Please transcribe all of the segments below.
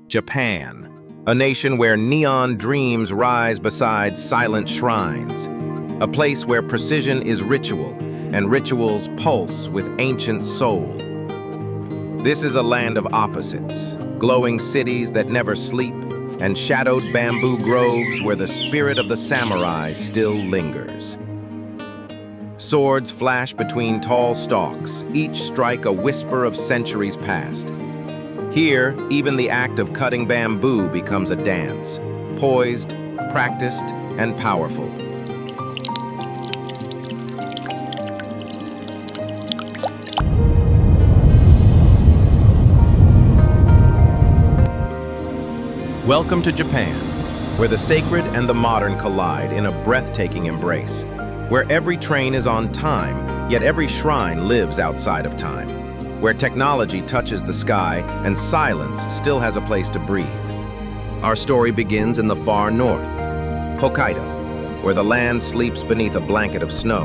Japan, a nation where neon dreams rise beside silent shrines, a place where precision is ritual and rituals pulse with ancient soul. This is a land of opposites, glowing cities that never sleep, and shadowed bamboo groves where the spirit of the samurai still lingers. Swords flash between tall stalks, each strike a whisper of centuries past. Here, even the act of cutting bamboo becomes a dance, poised, practiced, and powerful. Welcome to Japan, where the sacred and the modern collide in a breathtaking embrace, where every train is on time, yet every shrine lives outside of time, where technology touches the sky and silence still has a place to breathe. Our story begins in the far north, Hokkaido, where the land sleeps beneath a blanket of snow,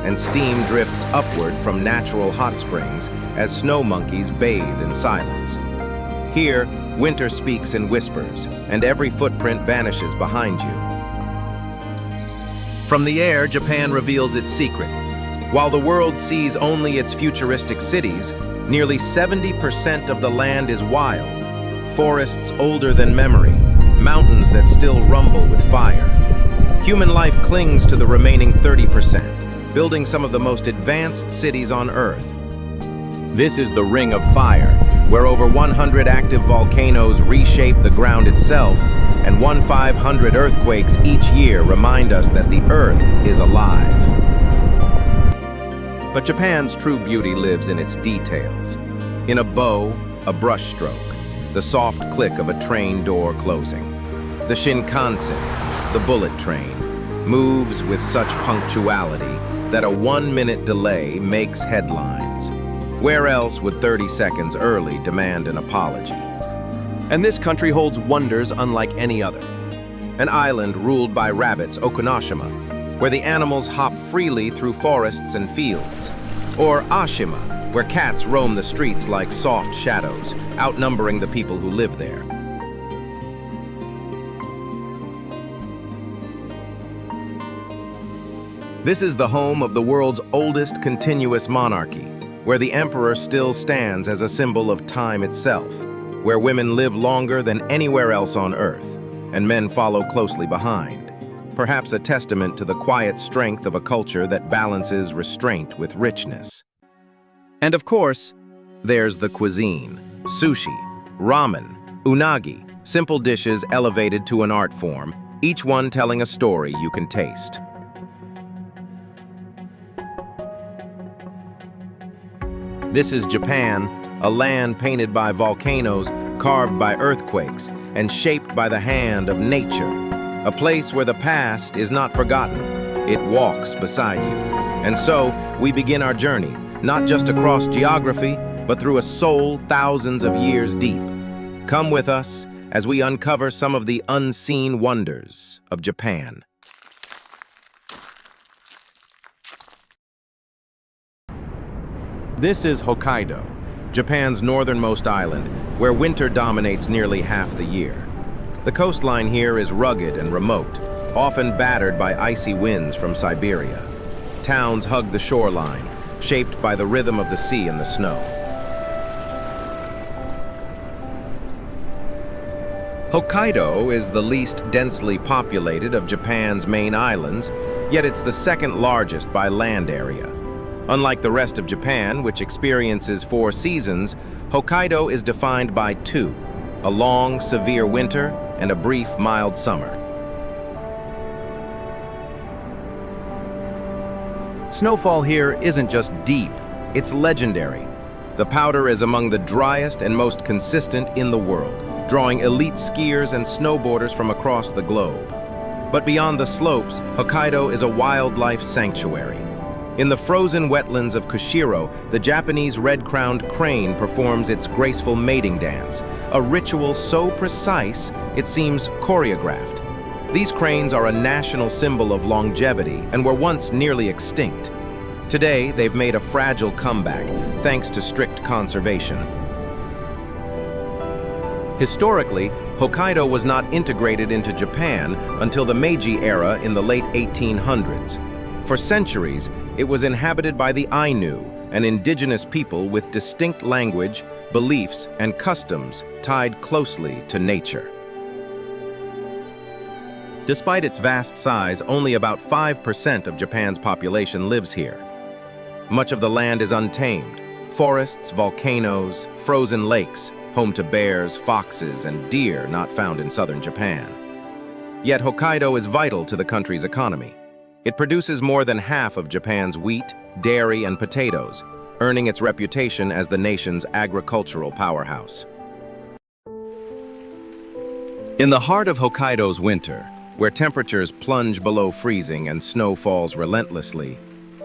and steam drifts upward from natural hot springs as snow monkeys bathe in silence. Here, winter speaks in whispers, and every footprint vanishes behind you. From the air, Japan reveals its secret. While the world sees only its futuristic cities, nearly 70% of the land is wild. Forests older than memory, mountains that still rumble with fire. Human life clings to the remaining 30%, building some of the most advanced cities on Earth. This is the Ring of Fire, where over 100 active volcanoes reshape the ground itself, and 1,500 earthquakes each year remind us that the Earth is alive. But Japan's true beauty lives in its details. In a bow, a brushstroke, the soft click of a train door closing. The Shinkansen, the bullet train, moves with such punctuality that a 1-minute delay makes headlines. Where else would 30 seconds early demand an apology? And this country holds wonders unlike any other. An island ruled by rabbits, Okunoshima, where the animals hop freely through forests and fields. Or Ashima, where cats roam the streets like soft shadows, outnumbering the people who live there. This is the home of the world's oldest continuous monarchy, where the emperor still stands as a symbol of time itself, where women live longer than anywhere else on Earth, and men follow closely behind. Perhaps a testament to the quiet strength of a culture that balances restraint with richness. And of course, there's the cuisine. Sushi, ramen, unagi, simple dishes elevated to an art form, each one telling a story you can taste. This is Japan, a land painted by volcanoes, carved by earthquakes, and shaped by the hand of nature. A place where the past is not forgotten, it walks beside you. And so, we begin our journey, not just across geography, but through a soul thousands of years deep. Come with us as we uncover some of the unseen wonders of Japan. This is Hokkaido, Japan's northernmost island, where winter dominates nearly half the year. The coastline here is rugged and remote, often battered by icy winds from Siberia. Towns hug the shoreline, shaped by the rhythm of the sea and the snow. Hokkaido is the least densely populated of Japan's main islands, yet it's the second largest by land area. Unlike the rest of Japan, which experiences 4 seasons, Hokkaido is defined by 2, a long, severe winter and a brief, mild summer. Snowfall here isn't just deep, it's legendary. The powder is among the driest and most consistent in the world, drawing elite skiers and snowboarders from across the globe. But beyond the slopes, Hokkaido is a wildlife sanctuary. In the frozen wetlands of Kushiro, the Japanese red-crowned crane performs its graceful mating dance, a ritual so precise it seems choreographed. These cranes are a national symbol of longevity and were once nearly extinct. Today, they've made a fragile comeback thanks to strict conservation. Historically, Hokkaido was not integrated into Japan until the Meiji era in the late 1800s. For centuries, it was inhabited by the Ainu, an indigenous people with distinct language, beliefs, and customs tied closely to nature. Despite its vast size, only about 5% of Japan's population lives here. Much of the land is untamed. Forests, volcanoes, frozen lakes, home to bears, foxes, and deer not found in southern Japan. Yet Hokkaido is vital to the country's economy. It produces more than half of Japan's wheat, dairy, and potatoes, earning its reputation as the nation's agricultural powerhouse. In the heart of Hokkaido's winter, where temperatures plunge below freezing and snow falls relentlessly,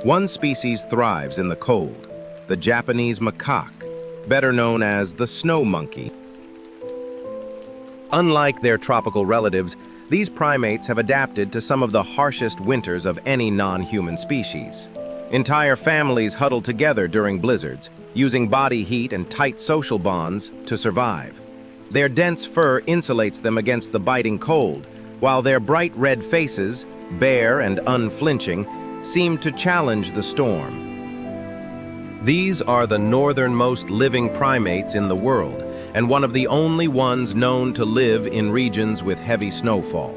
one species thrives in the cold, the Japanese macaque, better known as the snow monkey. Unlike their tropical relatives, these primates have adapted to some of the harshest winters of any non-human species. Entire families huddle together during blizzards, using body heat and tight social bonds to survive. Their dense fur insulates them against the biting cold, while their bright red faces, bare and unflinching, seem to challenge the storm. These are the northernmost living primates in the world, and one of the only ones known to live in regions with heavy snowfall.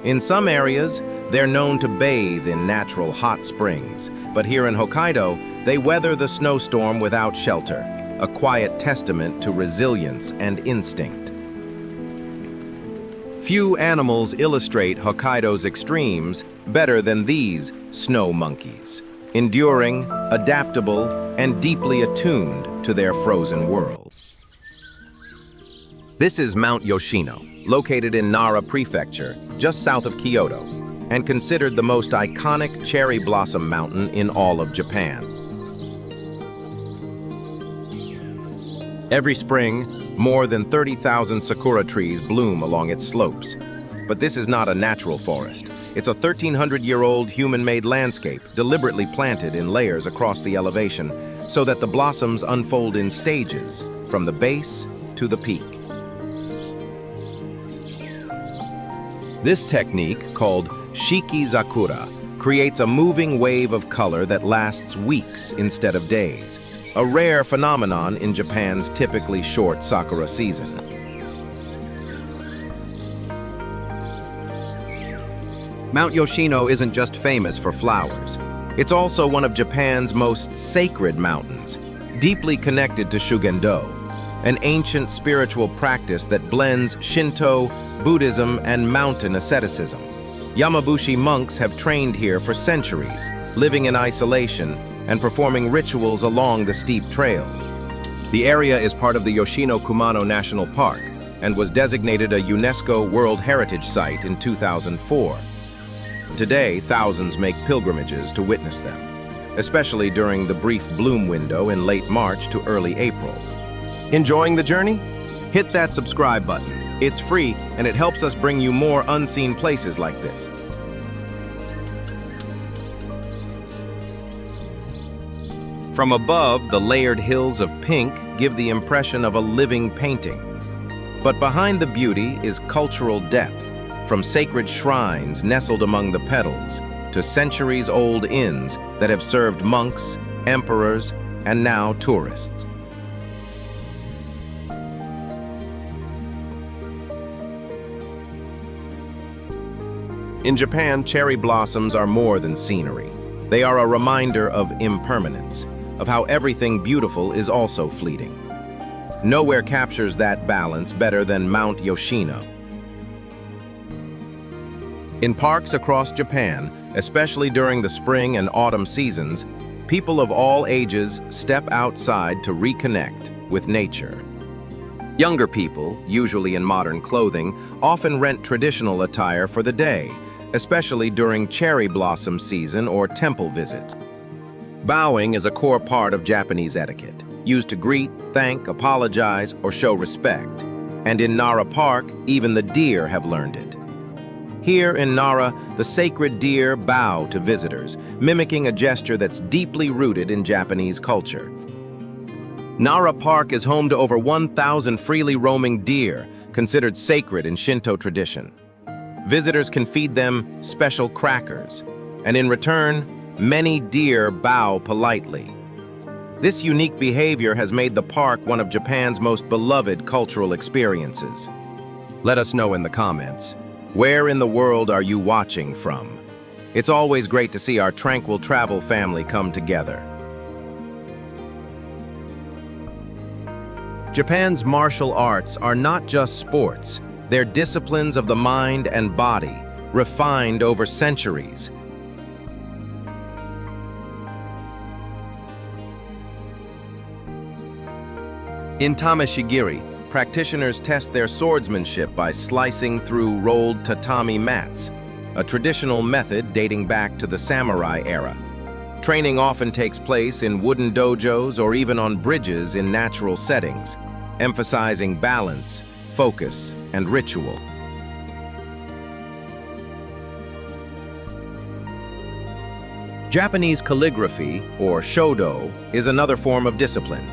In some areas, they're known to bathe in natural hot springs, but here in Hokkaido, they weather the snowstorm without shelter, a quiet testament to resilience and instinct. Few animals illustrate Hokkaido's extremes better than these snow monkeys, enduring, adaptable, and deeply attuned to their frozen world. This is Mount Yoshino, located in Nara Prefecture, just south of Kyoto, and considered the most iconic cherry blossom mountain in all of Japan. Every spring, more than 30,000 sakura trees bloom along its slopes. But this is not a natural forest. It's a 1,300-year-old human-made landscape deliberately planted in layers across the elevation so that the blossoms unfold in stages, from the base to the peak. This technique, called shikizakura, creates a moving wave of color that lasts weeks instead of days, a rare phenomenon in Japan's typically short sakura season. Mount Yoshino isn't just famous for flowers. It's also one of Japan's most sacred mountains, deeply connected to Shugendo, an ancient spiritual practice that blends Shinto, Buddhism, and mountain asceticism. Yamabushi monks have trained here for centuries, living in isolation and performing rituals along the steep trails. The area is part of the Yoshino Kumano National Park and was designated a UNESCO World Heritage Site in 2004. Today, thousands make pilgrimages to witness them, especially during the brief bloom window in late March to early April. Enjoying the journey? Hit that subscribe button. It's free, and it helps us bring you more unseen places like this. From above, the layered hills of pink give the impression of a living painting. But behind the beauty is cultural depth, from sacred shrines nestled among the petals to centuries-old inns that have served monks, emperors, and now tourists. In Japan, cherry blossoms are more than scenery. They are a reminder of impermanence, of how everything beautiful is also fleeting. Nowhere captures that balance better than Mount Yoshino. In parks across Japan, especially during the spring and autumn seasons, people of all ages step outside to reconnect with nature. Younger people, usually in modern clothing, often rent traditional attire for the day, especially during cherry blossom season or temple visits. Bowing is a core part of Japanese etiquette, used to greet, thank, apologize, or show respect. And in Nara Park, even the deer have learned it. Here in Nara, the sacred deer bow to visitors, mimicking a gesture that's deeply rooted in Japanese culture. Nara Park is home to over 1,000 freely roaming deer, considered sacred in Shinto tradition. Visitors can feed them special crackers, and in return, many deer bow politely. This unique behavior has made the park one of Japan's most beloved cultural experiences. Let us know in the comments, where in the world are you watching from? It's always great to see our tranquil travel family come together. Japan's martial arts are not just sports, they're disciplines of the mind and body, refined over centuries. In Tameshigiri, practitioners test their swordsmanship by slicing through rolled tatami mats, a traditional method dating back to the samurai era. Training often takes place in wooden dojos or even on bridges in natural settings, emphasizing balance, focus, and ritual. Japanese calligraphy, or shodo, is another form of discipline.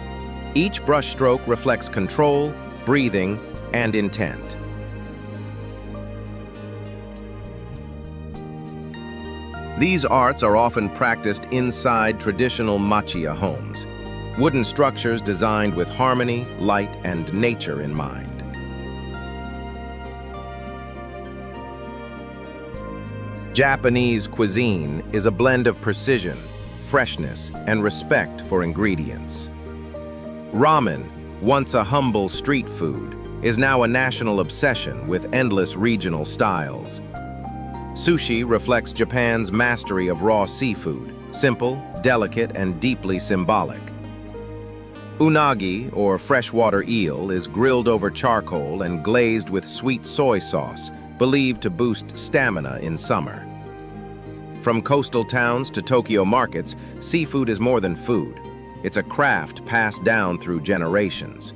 Each brushstroke reflects control, breathing, and intent. These arts are often practiced inside traditional machiya homes, wooden structures designed with harmony, light, and nature in mind. Japanese cuisine is a blend of precision, freshness, and respect for ingredients. Ramen, once a humble street food, is now a national obsession with endless regional styles. Sushi reflects Japan's mastery of raw seafood, simple, delicate, and deeply symbolic. Unagi, or freshwater eel, is grilled over charcoal and glazed with sweet soy sauce, believed to boost stamina in summer. From coastal towns to Tokyo markets, seafood is more than food. It's a craft passed down through generations.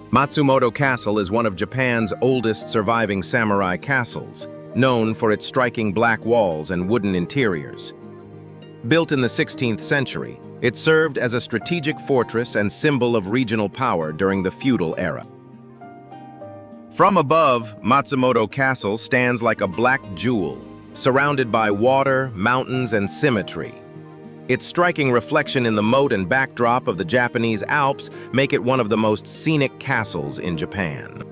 Matsumoto Castle is one of Japan's oldest surviving samurai castles, known for its striking black walls and wooden interiors. Built in the 16th century, it served as a strategic fortress and symbol of regional power during the feudal era. From above, Matsumoto Castle stands like a black jewel, surrounded by water, mountains, and symmetry. Its striking reflection in the moat and backdrop of the Japanese Alps make it one of the most scenic castles in Japan.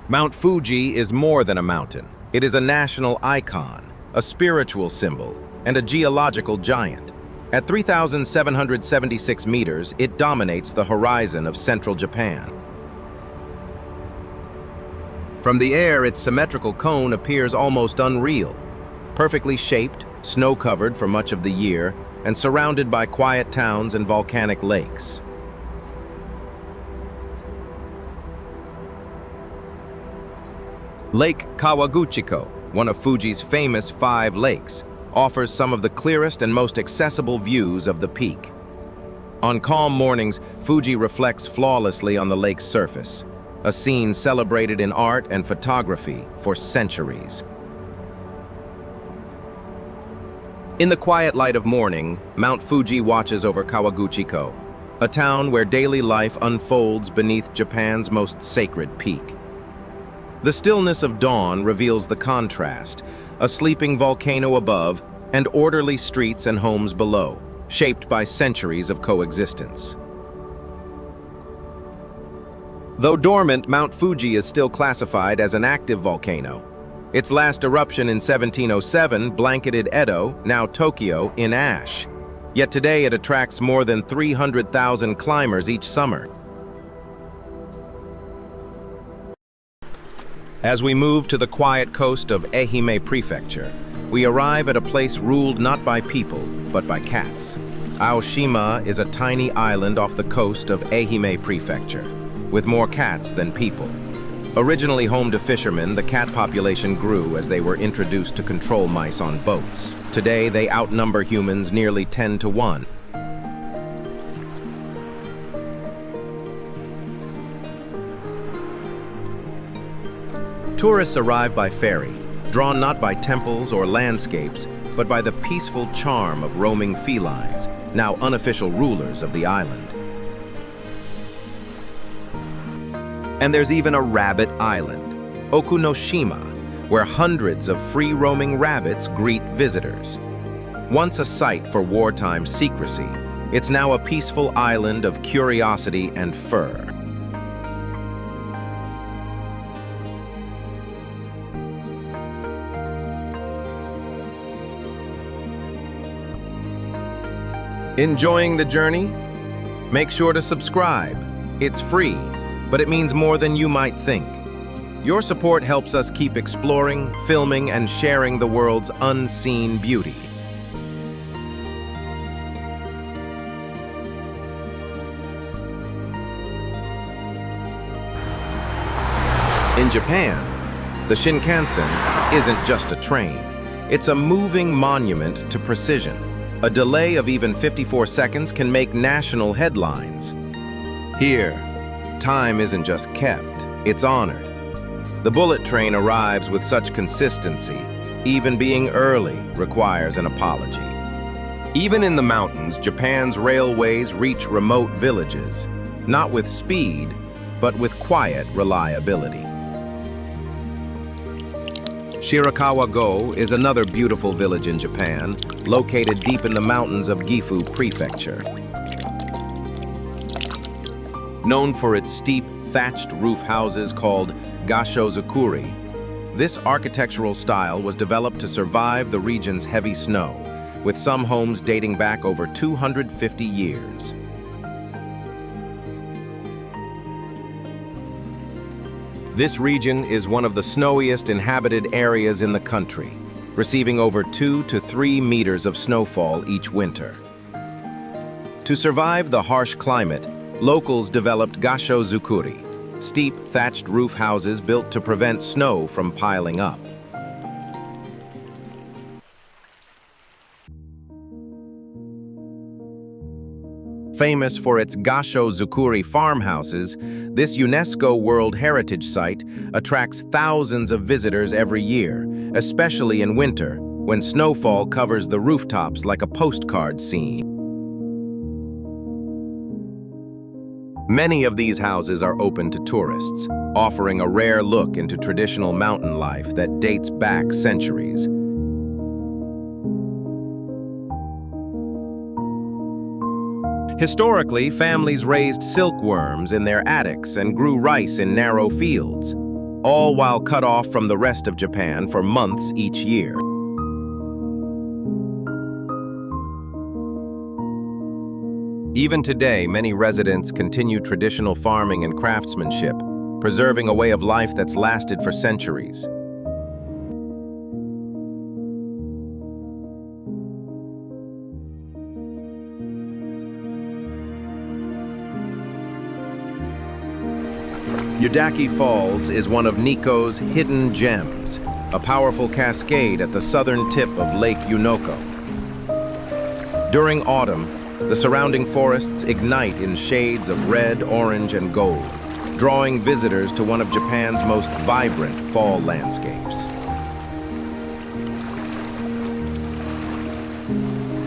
Mount Fuji is more than a mountain. It is a national icon, a spiritual symbol, and a geological giant. At 3,776 meters, it dominates the horizon of central Japan. From the air, its symmetrical cone appears almost unreal, perfectly shaped, snow-covered for much of the year, and surrounded by quiet towns and volcanic lakes. Lake Kawaguchiko, one of Fuji's famous 5 lakes, offers some of the clearest and most accessible views of the peak. On calm mornings, Fuji reflects flawlessly on the lake's surface, a scene celebrated in art and photography for centuries. In the quiet light of morning, Mount Fuji watches over Kawaguchiko, a town where daily life unfolds beneath Japan's most sacred peak. The stillness of dawn reveals the contrast, a sleeping volcano above, and orderly streets and homes below, shaped by centuries of coexistence. Though dormant, Mount Fuji is still classified as an active volcano. Its last eruption in 1707 blanketed Edo, now Tokyo, in ash. Yet today it attracts more than 300,000 climbers each summer. As we move to the quiet coast of Ehime Prefecture, we arrive at a place ruled not by people, but by cats. Aoshima is a tiny island off the coast of Ehime Prefecture, with more cats than people. Originally home to fishermen, the cat population grew as they were introduced to control mice on boats. Today, they outnumber humans nearly 10 to 1. Tourists arrive by ferry, drawn not by temples or landscapes, but by the peaceful charm of roaming felines, now unofficial rulers of the island. And there's even a rabbit island, Okunoshima, where hundreds of free-roaming rabbits greet visitors. Once a site for wartime secrecy, it's now a peaceful island of curiosity and fur. Enjoying the journey? Make sure to subscribe. It's free, but it means more than you might think. Your support helps us keep exploring, filming, and sharing the world's unseen beauty. In Japan, the Shinkansen isn't just a train. It's a moving monument to precision. A delay of even 54 seconds can make national headlines. Here, time isn't just kept, it's honored. The bullet train arrives with such consistency, even being early requires an apology. Even in the mountains, Japan's railways reach remote villages, not with speed, but with quiet reliability. Shirakawa Go is another beautiful village in Japan, located deep in the mountains of Gifu Prefecture. Known for its steep, thatched roof houses called Gashozukuri, this architectural style was developed to survive the region's heavy snow, with some homes dating back over 250 years. This region is one of the snowiest inhabited areas in the country, receiving over 2 to 3 meters of snowfall each winter. To survive the harsh climate, locals developed Gashozukuri, steep thatched roof houses built to prevent snow from piling up. Famous for its Gashozukuri farmhouses, this UNESCO World Heritage Site attracts thousands of visitors every year, especially in winter, when snowfall covers the rooftops like a postcard scene. Many of these houses are open to tourists, offering a rare look into traditional mountain life that dates back centuries. Historically, families raised silkworms in their attics and grew rice in narrow fields, all while cut off from the rest of Japan for months each year. Even today, many residents continue traditional farming and craftsmanship, preserving a way of life that's lasted for centuries. Yudaki Falls is one of Nikko's hidden gems, a powerful cascade at the southern tip of Lake Unoko. During autumn, the surrounding forests ignite in shades of red, orange, and gold, drawing visitors to one of Japan's most vibrant fall landscapes.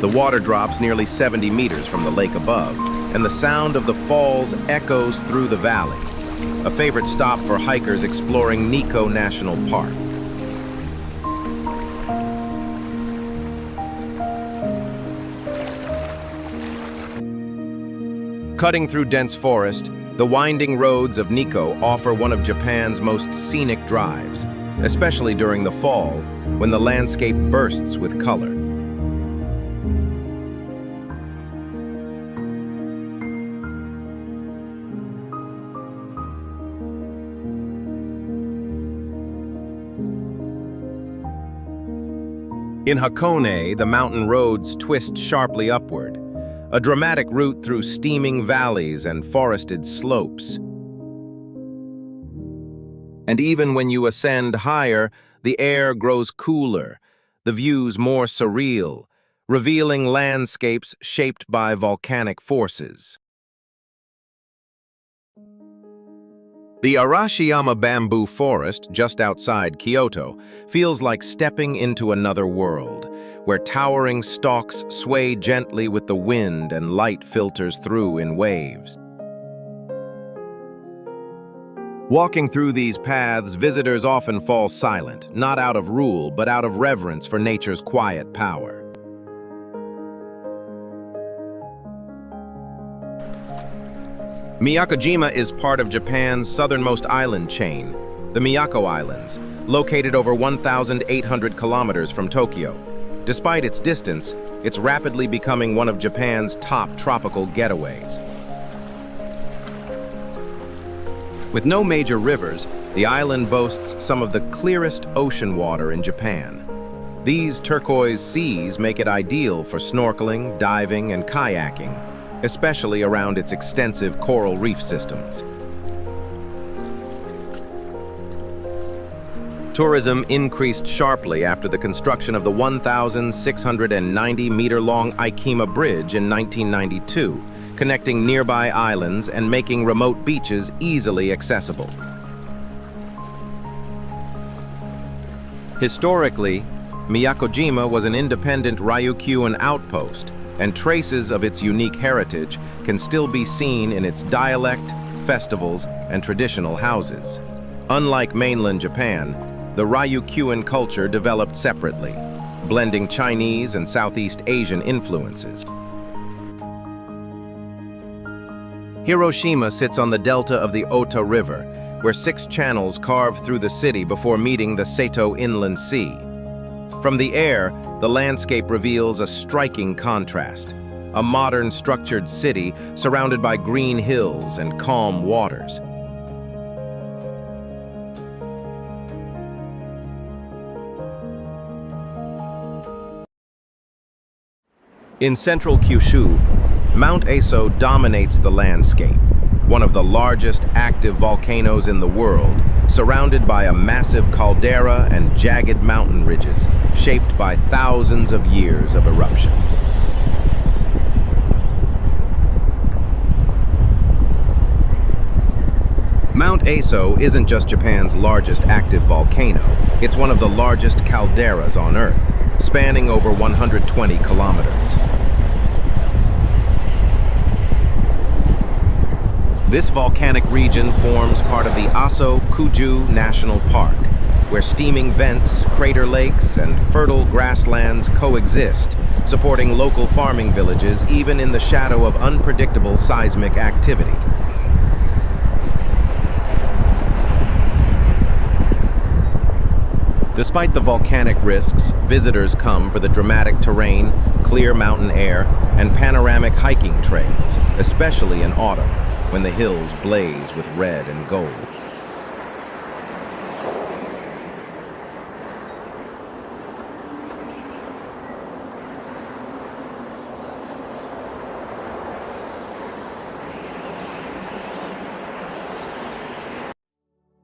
The water drops nearly 70 meters from the lake above, and the sound of the falls echoes through the valley, a favorite stop for hikers exploring Nikko National Park. Cutting through dense forest, the winding roads of Nikko offer one of Japan's most scenic drives, especially during the fall, when the landscape bursts with color. In Hakone, the mountain roads twist sharply upward, a dramatic route through steaming valleys and forested slopes. And even when you ascend higher, the air grows cooler, the views more surreal, revealing landscapes shaped by volcanic forces. The Arashiyama bamboo forest, just outside Kyoto, feels like stepping into another world, where towering stalks sway gently with the wind and light filters through in waves. Walking through these paths, visitors often fall silent, not out of rule, but out of reverence for nature's quiet power. Miyakojima is part of Japan's southernmost island chain, the Miyako Islands, located over 1,800 kilometers from Tokyo. Despite its distance, it's rapidly becoming one of Japan's top tropical getaways. With no major rivers, the island boasts some of the clearest ocean water in Japan. These turquoise seas make it ideal for snorkeling, diving, and kayaking, especially around its extensive coral reef systems. Tourism increased sharply after the construction of the 1,690-meter-long Ikema Bridge in 1992, connecting nearby islands and making remote beaches easily accessible. Historically, Miyakojima was an independent Ryukyuan outpost, and traces of its unique heritage can still be seen in its dialect, festivals, and traditional houses. Unlike mainland Japan, the Ryukyuan culture developed separately, blending Chinese and Southeast Asian influences. Hiroshima sits on the delta of the Ota River, where 6 channels carve through the city before meeting the Seto Inland Sea. From the air, the landscape reveals a striking contrast, a modern structured city surrounded by green hills and calm waters. In central Kyushu, Mount Aso dominates the landscape, one of the largest active volcanoes in the world, surrounded by a massive caldera and jagged mountain ridges, shaped by thousands of years of eruptions. Mount Aso isn't just Japan's largest active volcano, it's one of the largest calderas on Earth, spanning over 120 kilometers. This volcanic region forms part of the Aso-Kuju National Park, where steaming vents, crater lakes, and fertile grasslands coexist, supporting local farming villages even in the shadow of unpredictable seismic activity. Despite the volcanic risks, visitors come for the dramatic terrain, clear mountain air, and panoramic hiking trails, especially in autumn, when the hills blaze with red and gold.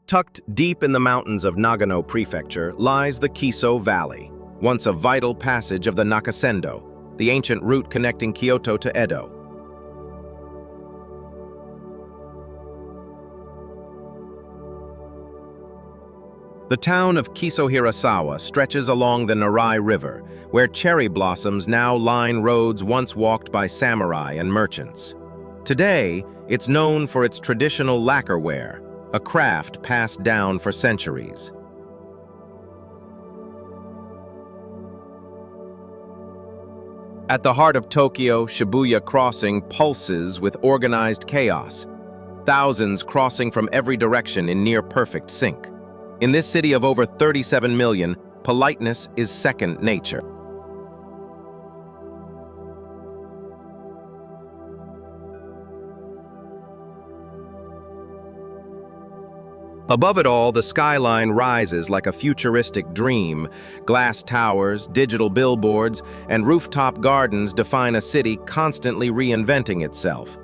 Tucked deep in the mountains of Nagano Prefecture lies the Kiso Valley, once a vital passage of the Nakasendo, the ancient route connecting Kyoto to Edo. The town of Kiso-Hirasawa stretches along the Nara River, where cherry blossoms now line roads once walked by samurai and merchants. Today, it's known for its traditional lacquerware, a craft passed down for centuries. At the heart of Tokyo, Shibuya Crossing pulses with organized chaos, thousands crossing from every direction in near-perfect sync. In this city of over 37 million, politeness is second nature. Above it all, the skyline rises like a futuristic dream. Glass towers, digital billboards, and rooftop gardens define a city constantly reinventing itself.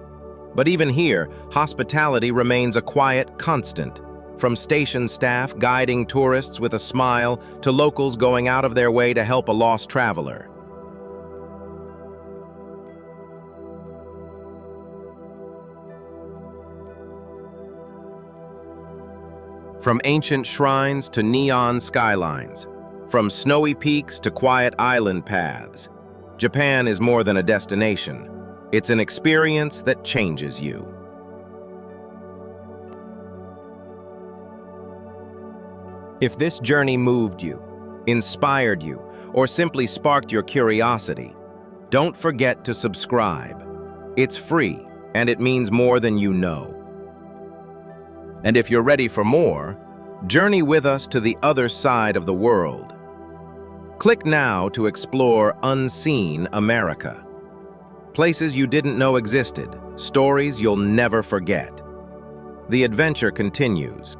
But even here, hospitality remains a quiet constant. From station staff guiding tourists with a smile to locals going out of their way to help a lost traveler. From ancient shrines to neon skylines, from snowy peaks to quiet island paths, Japan is more than a destination. It's an experience that changes you. If this journey moved you, inspired you, or simply sparked your curiosity, don't forget to subscribe. It's free, and it means more than you know. And if you're ready for more, journey with us to the other side of the world. Click now to explore Unseen America. Places you didn't know existed, stories you'll never forget. The adventure continues.